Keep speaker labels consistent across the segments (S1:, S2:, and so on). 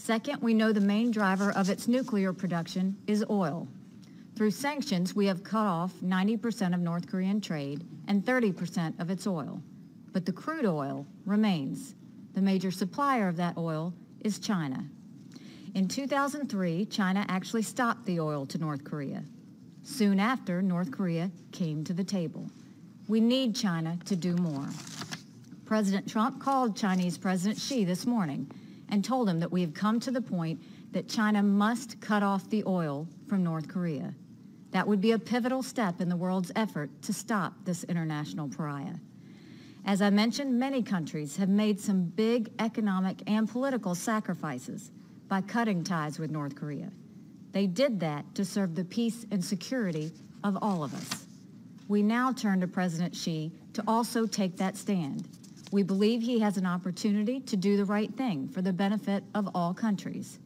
S1: Second, we know the main driver of its nuclear production is oil. Through sanctions, we have cut off 90% of North Korean trade and 30% of its oil. But the crude oil remains. The major supplier of that oil is China. In 2003, China actually stopped the oil to North Korea. Soon after, North Korea came to the table. We need China to do more. President Trump called Chinese President Xi this morning and told him that we have come to the point that China must cut off the oil from North Korea. That would be a pivotal step in the world's effort to stop this international pariah. As I mentioned, many countries have made some big economic and political sacrifices by cutting ties with North Korea. They did that to serve the peace and security of all of us. We now turn to President Xi to also take that stand. We believe he has an opportunity to do the right thing for the benefit of all countries.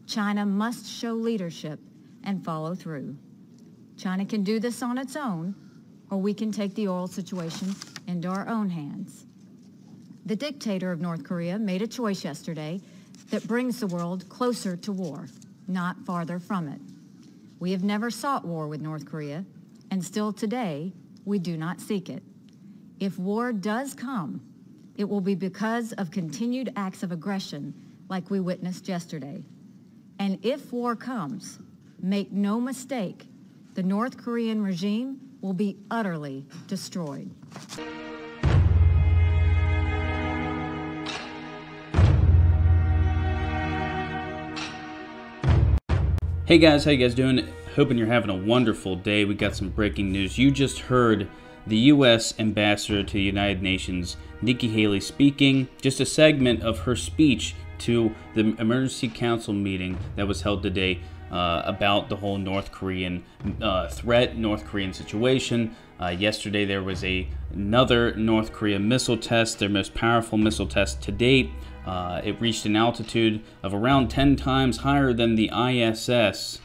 S1: China must show leadership and follow through. China can do this on its own, or we can take the oil situation into our own hands. The dictator of North Korea made a choice yesterday that brings the world closer to war, not farther from it. We have never sought war with North Korea, and still today, we do not seek it. If war does come, it will be because of continued acts of aggression like we witnessed yesterday. And if war comes, make no mistake, the North Korean regime will be utterly destroyed.
S2: Hey guys, how you guys doing? Hoping you're having a wonderful day. We got some breaking news. You just heard the U.S. Ambassador to the United Nations, Nikki Haley, speaking, just a segment of her speech to the Emergency Council meeting that was held today about the whole North Korean threat, North Korean situation. Yesterday there was another North Korea missile test, their most powerful missile test to date. It reached an altitude of around 10 times higher than the ISS,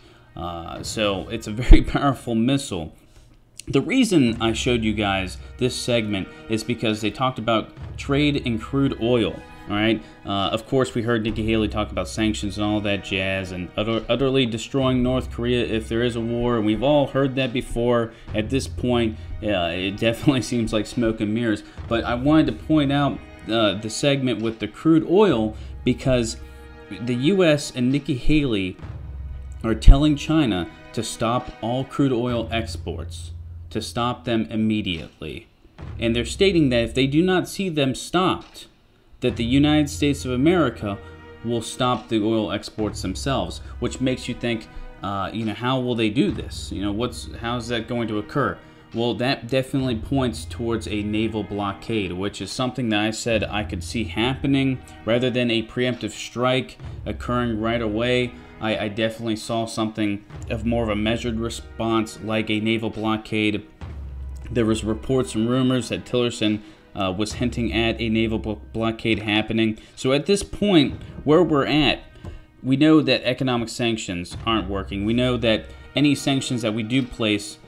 S2: so it's a very powerful missile. The reason I showed you guys this segment is because they talked about trade in crude oil. All right. Of course, we heard Nikki Haley talk about sanctions and all that jazz and utterly destroying North Korea if there is a war. And we've all heard that before. At this point, it definitely seems like smoke and mirrors. But I wanted to point out the segment with the crude oil because the U.S. and Nikki Haley are telling China to stop all crude oil exports, to stop them immediately. And they're stating that if they do not see them stopped, that the United States of America will stop the oil exports themselves, which makes you think, how will they do this? How is that going to occur? Well, that definitely points towards a naval blockade, which is something that I said I could see happening rather than a preemptive strike occurring right away. I definitely saw something of more of a measured response, like a naval blockade. There was reports and rumors that Tillerson was hinting at a naval blockade happening. So at this point, where we're at, we know that economic sanctions aren't working. We know that any sanctions that we do place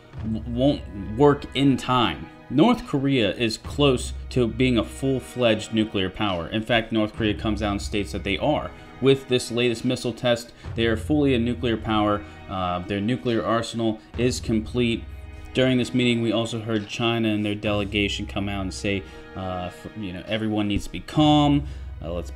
S2: won't work in time. North Korea is close to being a full-fledged nuclear power. In fact, North Korea comes out and states that they are. With this latest missile test, they are fully a nuclear power. Their nuclear arsenal is complete. During this meeting, we also heard China and their delegation come out and say, everyone needs to be calm. Let's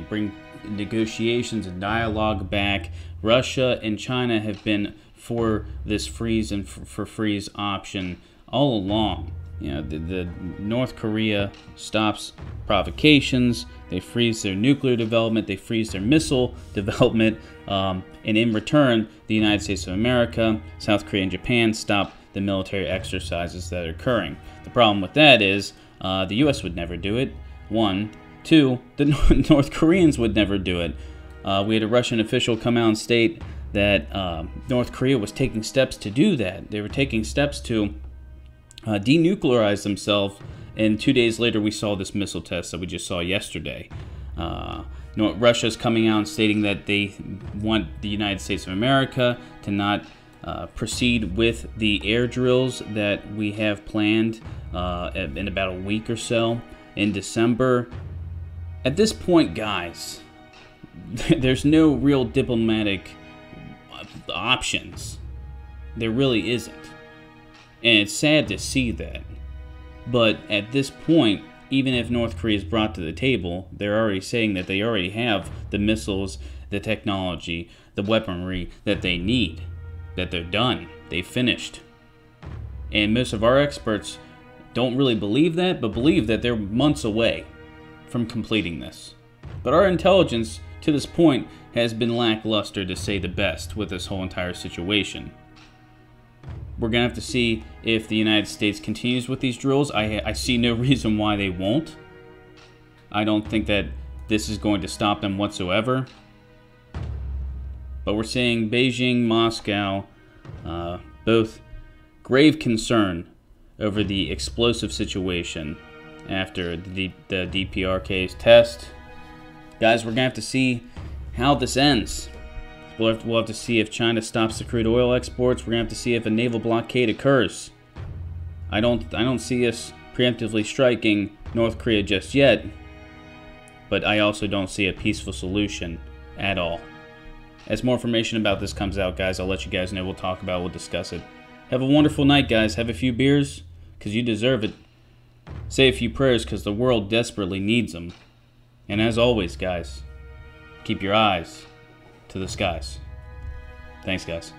S2: bring negotiations and dialogue back. Russia and China have been for this freeze and for freeze option all along. The North Korea stops provocations. They freeze their nuclear development. They freeze their missile development. And in return, the United States of America, South Korea, and Japan stop the military exercises that are occurring. The problem with that is the U.S. would never do it. 1. 2, the North Koreans would never do it. We had a Russian official come out and state that North Korea was taking steps to do that. They were taking steps to denuclearize themselves, and 2 days later we saw this missile test that we just saw yesterday. Russia's coming out and stating that they want the United States of America to not proceed with the air drills that we have planned in about a week or so in December. At this point, guys, there's no real diplomatic options. There really isn't. And it's sad to see that. But at this point, even if North Korea is brought to the table, they're already saying that they already have the missiles, the technology, the weaponry that they need. That they're done. They finished. And most of our experts don't really believe that, but believe that they're months away from completing this. But our intelligence to this point has been lackluster, to say the best, with this whole entire situation. We're going to have to see if the United States continues with these drills. I see no reason why they won't. I don't think that this is going to stop them whatsoever. But we're seeing Beijing, Moscow, both grave concern over the explosive situation after the DPRK's test. Guys, we're going to have to see how this ends. We'll have to see if China stops the crude oil exports. We're going to have to see if a naval blockade occurs. I don't see us preemptively striking North Korea just yet, but I also don't see a peaceful solution at all. As more information about this comes out, guys, I'll let you guys know. We'll talk about it. We'll discuss it. Have a wonderful night, guys. Have a few beers, because you deserve it. Say a few prayers, because the world desperately needs them. And as always, guys, keep your eyes to the skies. Thanks, guys.